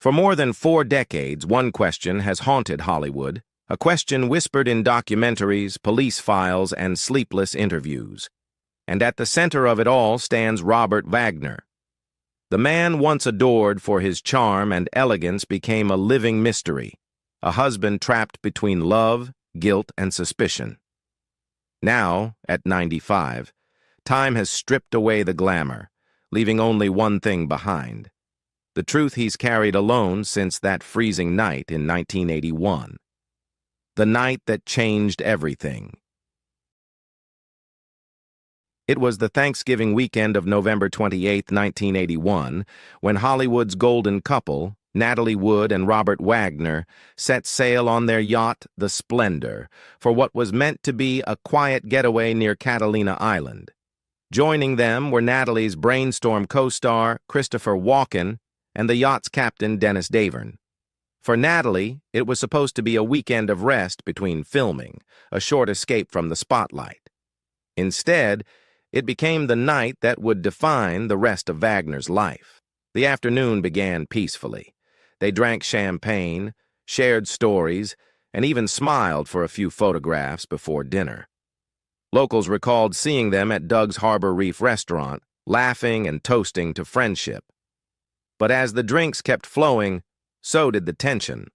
For more than 4 decades, one question has haunted Hollywood, a question whispered in documentaries, police files, and sleepless interviews. And at the center of it all stands Robert Wagner. The man once adored for his charm and elegance became a living mystery, a husband trapped between love, guilt, and suspicion. Now, at 95, time has stripped away the glamour, leaving only one thing behind: the truth he's carried alone since that freezing night in 1981. The night that changed everything. It was the Thanksgiving weekend of November 28, 1981, when Hollywood's golden couple, Natalie Wood and Robert Wagner, set sail on their yacht, the Splendor, for what was meant to be a quiet getaway near Catalina Island. Joining them were Natalie's Brainstorm co-star, Christopher Walken, and the yacht's captain, Dennis Davern. For Natalie, it was supposed to be a weekend of rest between filming, a short escape from the spotlight. Instead, it became the night that would define the rest of Wagner's life. The afternoon began peacefully. They drank champagne, shared stories, and even smiled for a few photographs before dinner. Locals recalled seeing them at Doug's Harbor Reef restaurant, laughing and toasting to friendship. But as the drinks kept flowing, so did the tension.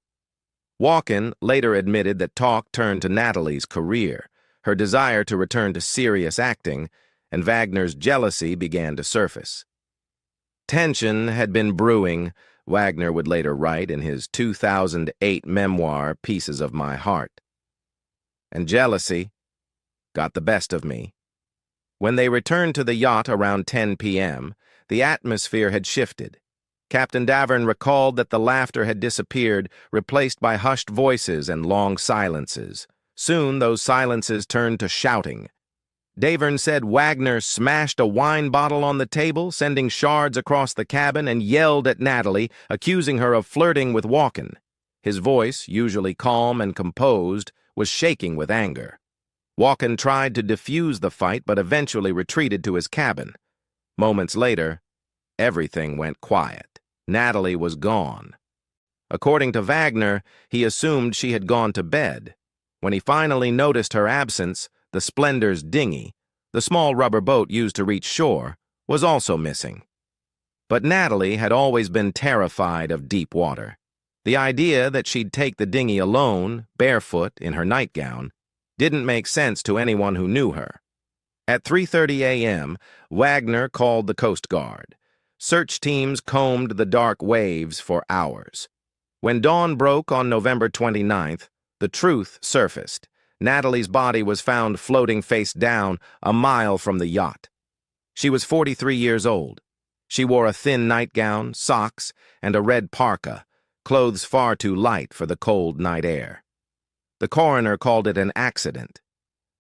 Walken later admitted that talk turned to Natalie's career, her desire to return to serious acting, and Wagner's jealousy began to surface. Tension had been brewing, Wagner would later write in his 2008 memoir, Pieces of My Heart. And jealousy got the best of me. When they returned to the yacht around 10 p.m., the atmosphere had shifted. Captain Davern recalled that the laughter had disappeared, replaced by hushed voices and long silences. Soon those silences turned to shouting. Davern said Wagner smashed a wine bottle on the table, sending shards across the cabin, and yelled at Natalie, accusing her of flirting with Walken. His voice, usually calm and composed, was shaking with anger. Walken tried to defuse the fight but eventually retreated to his cabin. Moments later, everything went quiet. Natalie was gone. According to Wagner, he assumed she had gone to bed. When he finally noticed her absence, the Splendor's dinghy, the small rubber boat used to reach shore, was also missing. But Natalie had always been terrified of deep water. The idea that she'd take the dinghy alone, barefoot, in her nightgown, didn't make sense to anyone who knew her. At 3:30 a.m., Wagner called the Coast Guard. Search teams combed the dark waves for hours. When dawn broke on November 29th, the truth surfaced. Natalie's body was found floating face down a mile from the yacht. She was 43 years old. She wore a thin nightgown, socks, and a red parka, clothes far too light for the cold night air. The coroner called it an accident,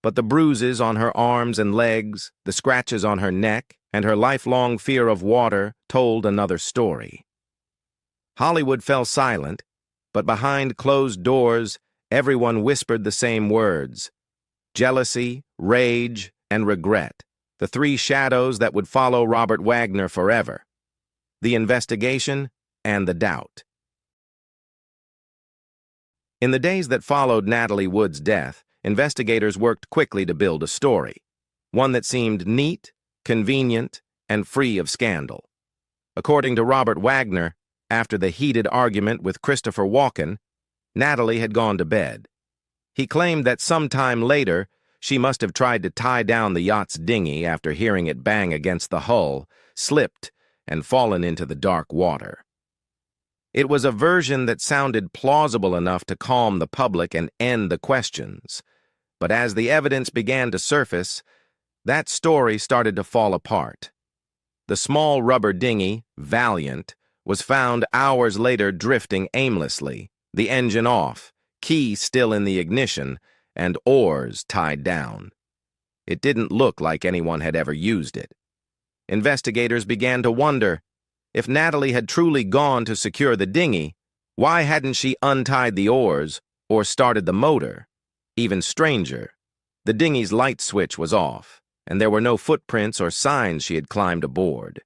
but the bruises on her arms and legs, the scratches on her neck, and her lifelong fear of water told another story. Hollywood fell silent, but behind closed doors, everyone whispered the same words: jealousy, rage, and regret, the 3 shadows that would follow Robert Wagner forever. The investigation and the doubt. In the days that followed Natalie Wood's death, investigators worked quickly to build a story, one that seemed neat, convenient, and free of scandal. According to Robert Wagner, after the heated argument with Christopher Walken, Natalie had gone to bed. He claimed that sometime later, she must have tried to tie down the yacht's dinghy after hearing it bang against the hull, slipped, and fallen into the dark water. It was a version that sounded plausible enough to calm the public and end the questions. But as the evidence began to surface, that story started to fall apart. The small rubber dinghy, Valiant, was found hours later drifting aimlessly, the engine off, key still in the ignition, and oars tied down. It didn't look like anyone had ever used it. Investigators began to wonder, if Natalie had truly gone to secure the dinghy, why hadn't she untied the oars or started the motor? Even stranger, the dinghy's light switch was off, and there were no footprints or signs she had climbed aboard.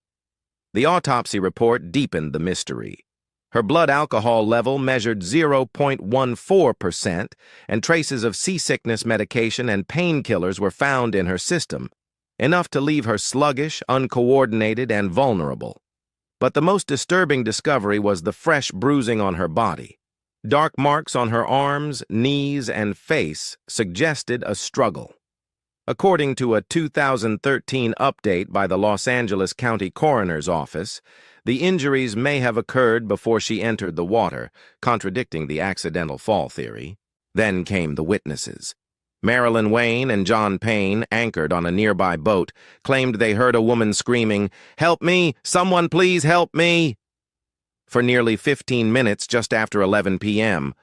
The autopsy report deepened the mystery. Her blood alcohol level measured 0.14%, and traces of seasickness medication and painkillers were found in her system, enough to leave her sluggish, uncoordinated, and vulnerable. But the most disturbing discovery was the fresh bruising on her body. Dark marks on her arms, knees, and face suggested a struggle. According to a 2013 update by the Los Angeles County Coroner's Office, the injuries may have occurred before she entered the water, contradicting the accidental fall theory. Then came the witnesses. Marilyn Wayne and John Payne, anchored on a nearby boat, claimed they heard a woman screaming, "Help me! Someone please help me!" For nearly 15 minutes just after 11 p.m.,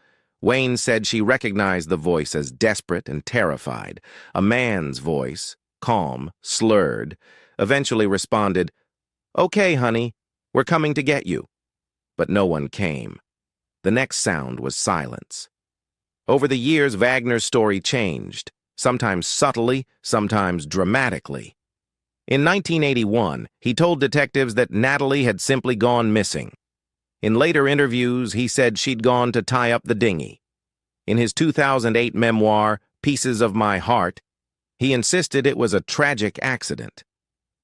Wayne said she recognized the voice as desperate and terrified. A man's voice, calm, slurred, eventually responded, "Okay, honey, we're coming to get you." But no one came. The next sound was silence. Over the years, Wagner's story changed, sometimes subtly, sometimes dramatically. In 1981, he told detectives that Natalie had simply gone missing. In later interviews, he said she'd gone to tie up the dinghy. In his 2008 memoir, Pieces of My Heart, he insisted it was a tragic accident.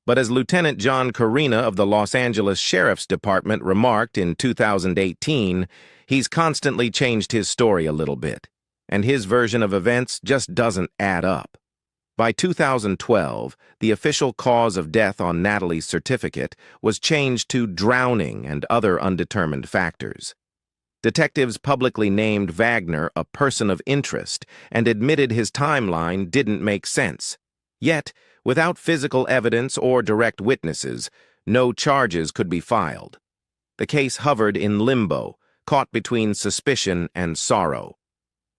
But as Lieutenant John Carina of the Los Angeles Sheriff's Department remarked in 2018, he's constantly changed his story a little bit, and his version of events just doesn't add up. By 2012, the official cause of death on Natalie's certificate was changed to drowning and other undetermined factors. Detectives publicly named Wagner a person of interest and admitted his timeline didn't make sense. Yet, without physical evidence or direct witnesses, no charges could be filed. The case hovered in limbo, caught between suspicion and sorrow.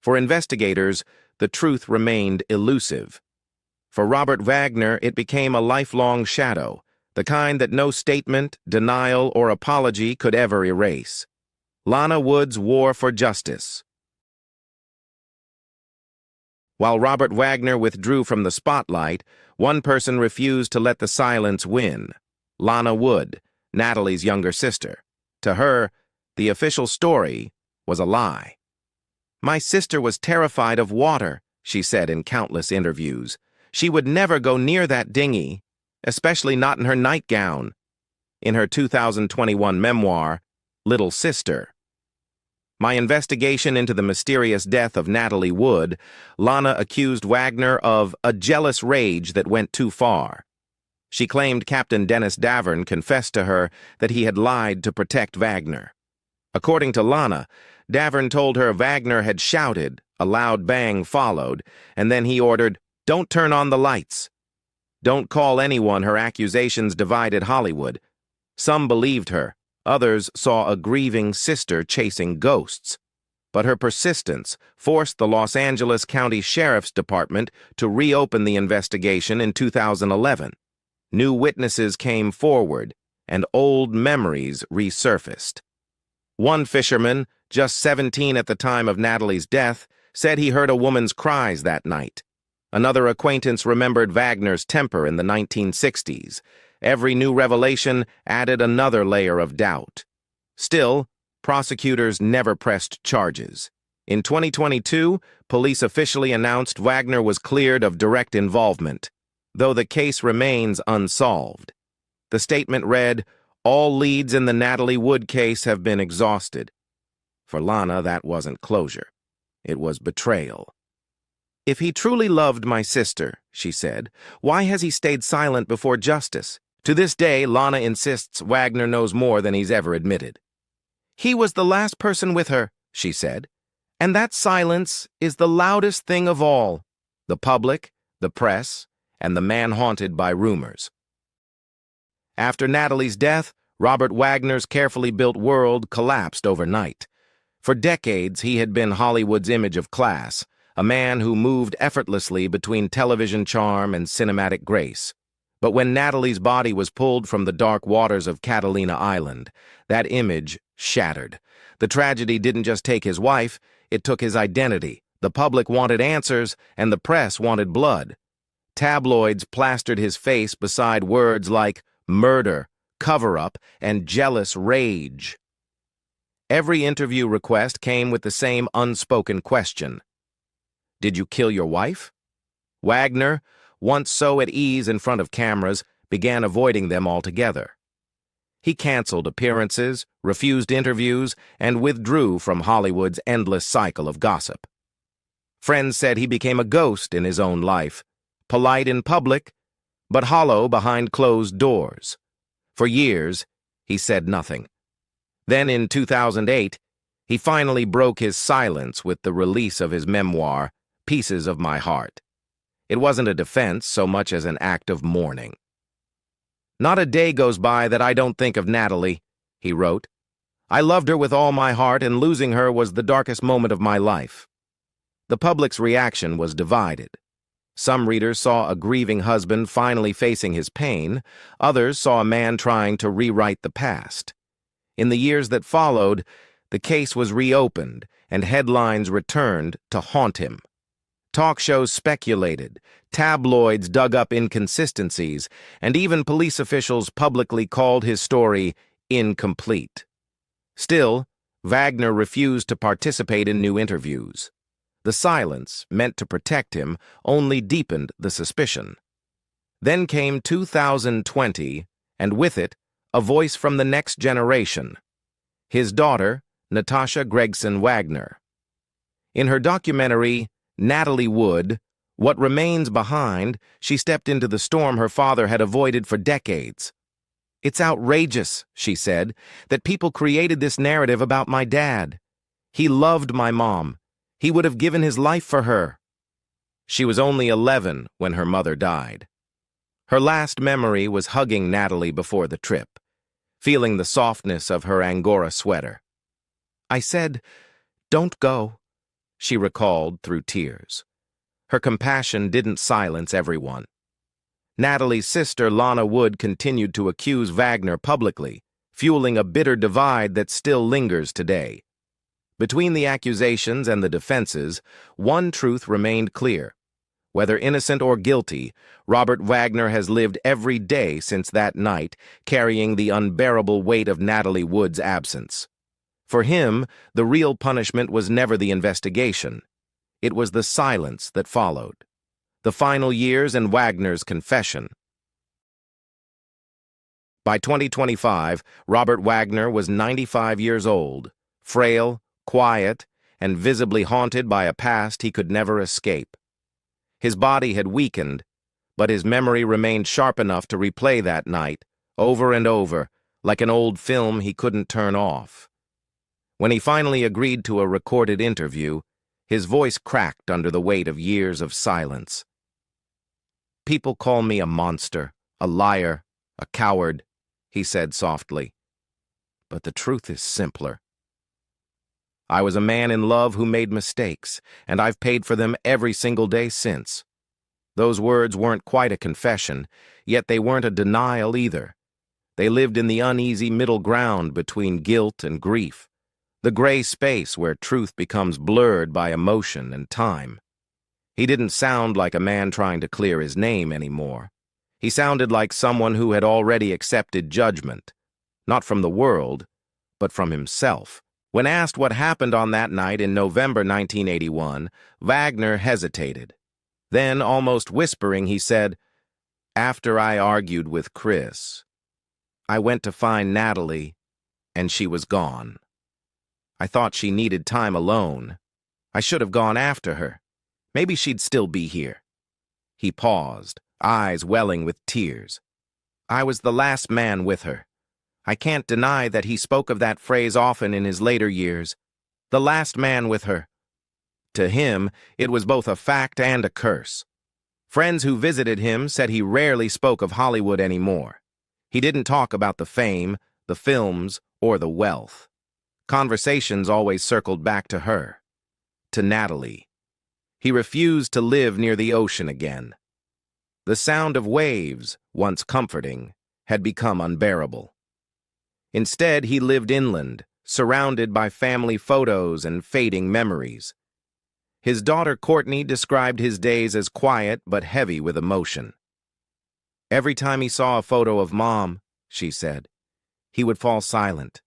For investigators, the truth remained elusive. For Robert Wagner, it became a lifelong shadow, the kind that no statement, denial, or apology could ever erase. Lana Wood's war for justice. While Robert Wagner withdrew from the spotlight, one person refused to let the silence win: Lana Wood, Natalie's younger sister. To her, the official story was a lie. "My sister was terrified of water," she said in countless interviews. "She would never go near that dinghy, especially not in her nightgown." In her 2021 memoir, Little Sister. My investigation into the mysterious death of Natalie Wood, Lana accused Wagner of a jealous rage that went too far. She claimed Captain Dennis Davern confessed to her that he had lied to protect Wagner. According to Lana, Davern told her Wagner had shouted, a loud bang followed, and then he ordered, "Don't turn on the lights." Don't call anyone. Her accusations divided Hollywood. Some believed her. Others saw a grieving sister chasing ghosts. But her persistence forced the Los Angeles County Sheriff's Department to reopen the investigation in 2011. New witnesses came forward, and old memories resurfaced. One fisherman, just 17 at the time of Natalie's death, said he heard a woman's cries that night. Another acquaintance remembered Wagner's temper in the 1960s. Every new revelation added another layer of doubt. Still, prosecutors never pressed charges. In 2022, police officially announced Wagner was cleared of direct involvement, though the case remains unsolved. The statement read, "All leads in the Natalie Wood case have been exhausted." For Lana, that wasn't closure. It was betrayal. "If he truly loved my sister," she said, "why has he stayed silent before justice?" To this day, Lana insists Wagner knows more than he's ever admitted. "He was the last person with her," she said, "and that silence is the loudest thing of all: the public, the press, and the man haunted by rumors." After Natalie's death, Robert Wagner's carefully built world collapsed overnight. For decades, he had been Hollywood's image of class, a man who moved effortlessly between television charm and cinematic grace. But when Natalie's body was pulled from the dark waters of Catalina Island, that image shattered. The tragedy didn't just take his wife, it took his identity. The public wanted answers, and the press wanted blood. Tabloids plastered his face beside words like murder, cover-up, and jealous rage. Every interview request came with the same unspoken question. Did you kill your wife? Wagner, once so at ease in front of cameras, began avoiding them altogether. He canceled appearances, refused interviews, and withdrew from Hollywood's endless cycle of gossip. Friends said he became a ghost in his own life, polite in public, but hollow behind closed doors. For years, he said nothing. Then in 2008, he finally broke his silence with the release of his memoir, Pieces of My Heart. It wasn't a defense so much as an act of mourning. Not a day goes by that I don't think of Natalie, he wrote. I loved her with all my heart, and losing her was the darkest moment of my life. The public's reaction was divided. Some readers saw a grieving husband finally facing his pain. Others saw a man trying to rewrite the past. In the years that followed, the case was reopened, and headlines returned to haunt him. Talk shows speculated, tabloids dug up inconsistencies, and even police officials publicly called his story incomplete. Still, Wagner refused to participate in new interviews. The silence, meant to protect him, only deepened the suspicion. Then came 2020, and with it, a voice from the next generation. His daughter, Natasha Gregson Wagner. In her documentary, Natalie Wood, What Remains Behind, she stepped into the storm her father had avoided for decades. It's outrageous, she said, that people created this narrative about my dad. He loved my mom. He would have given his life for her. She was only 11 when her mother died. Her last memory was hugging Natalie before the trip, feeling the softness of her Angora sweater. I said, "Don't go," she recalled through tears. Her compassion didn't silence everyone. Natalie's sister, Lana Wood, continued to accuse Wagner publicly, fueling a bitter divide that still lingers today. Between the accusations and the defenses, one truth remained clear. Whether innocent or guilty, Robert Wagner has lived every day since that night, carrying the unbearable weight of Natalie Wood's absence. For him, the real punishment was never the investigation. It was the silence that followed. The final years and Wagner's confession. By 2025, Robert Wagner was 95 years old, frail, quiet, and visibly haunted by a past he could never escape. His body had weakened, but his memory remained sharp enough to replay that night, over and over, like an old film he couldn't turn off. When he finally agreed to a recorded interview, his voice cracked under the weight of years of silence. People call me a monster, a liar, a coward, he said softly. But the truth is simpler. I was a man in love who made mistakes, and I've paid for them every single day since. Those words weren't quite a confession, yet they weren't a denial either. They lived in the uneasy middle ground between guilt and grief, the gray space where truth becomes blurred by emotion and time. He didn't sound like a man trying to clear his name anymore. He sounded like someone who had already accepted judgment, not from the world, but from himself. When asked what happened on that night in November 1981, Wagner hesitated. Then, almost whispering, he said, "After I argued with Chris, I went to find Natalie, and she was gone. I thought she needed time alone. I should have gone after her. Maybe she'd still be here." He paused, eyes welling with tears. I was the last man with her. I can't deny that he spoke of that phrase often in his later years. The last man with her. To him, it was both a fact and a curse. Friends who visited him said he rarely spoke of Hollywood anymore. He didn't talk about the fame, the films, or the wealth. Conversations always circled back to her, to Natalie. He refused to live near the ocean again. The sound of waves, once comforting, had become unbearable. Instead, he lived inland, surrounded by family photos and fading memories. His daughter Courtney described his days as quiet but heavy with emotion. Every time he saw a photo of Mom, she said, he would fall silent.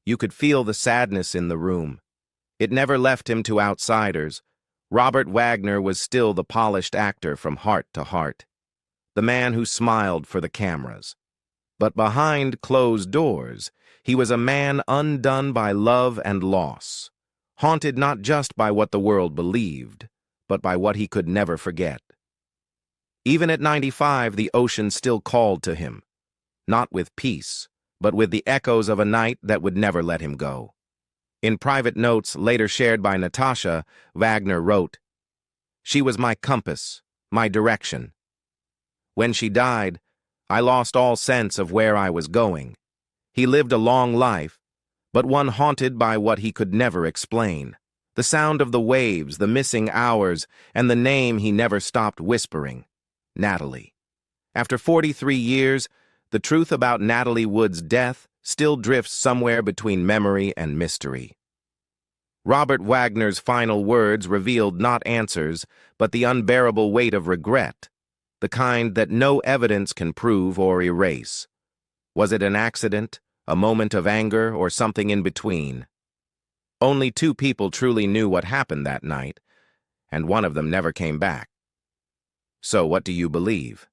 You could feel the sadness in the room. It never left him to outsiders. Robert Wagner was still the polished actor from heart to heart, the man who smiled for the cameras. But behind closed doors, he was a man undone by love and loss, haunted not just by what the world believed, but by what he could never forget. Even at 95, the ocean still called to him, not with peace, but with the echoes of a night that would never let him go. In private notes later shared by Natasha, Wagner wrote, "She was my compass, my direction. When she died, I lost all sense of where I was going. He lived a long life, but one haunted by what he could never explain. The sound of the waves, the missing hours, and the name he never stopped whispering, Natalie." After 43 years, the truth about Natalie Wood's death still drifts somewhere between memory and mystery. Robert Wagner's final words revealed not answers, but the unbearable weight of regret, the kind that no evidence can prove or erase. Was it an accident, a moment of anger, or something in between? Only two people truly knew what happened that night, and one of them never came back. So what do you believe?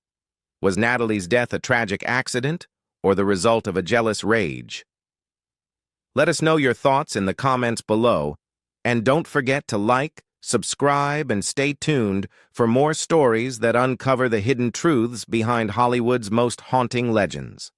Was Natalie's death a tragic accident, or the result of a jealous rage? Let us know your thoughts in the comments below, and don't forget to like, subscribe, and stay tuned for more stories that uncover the hidden truths behind Hollywood's most haunting legends.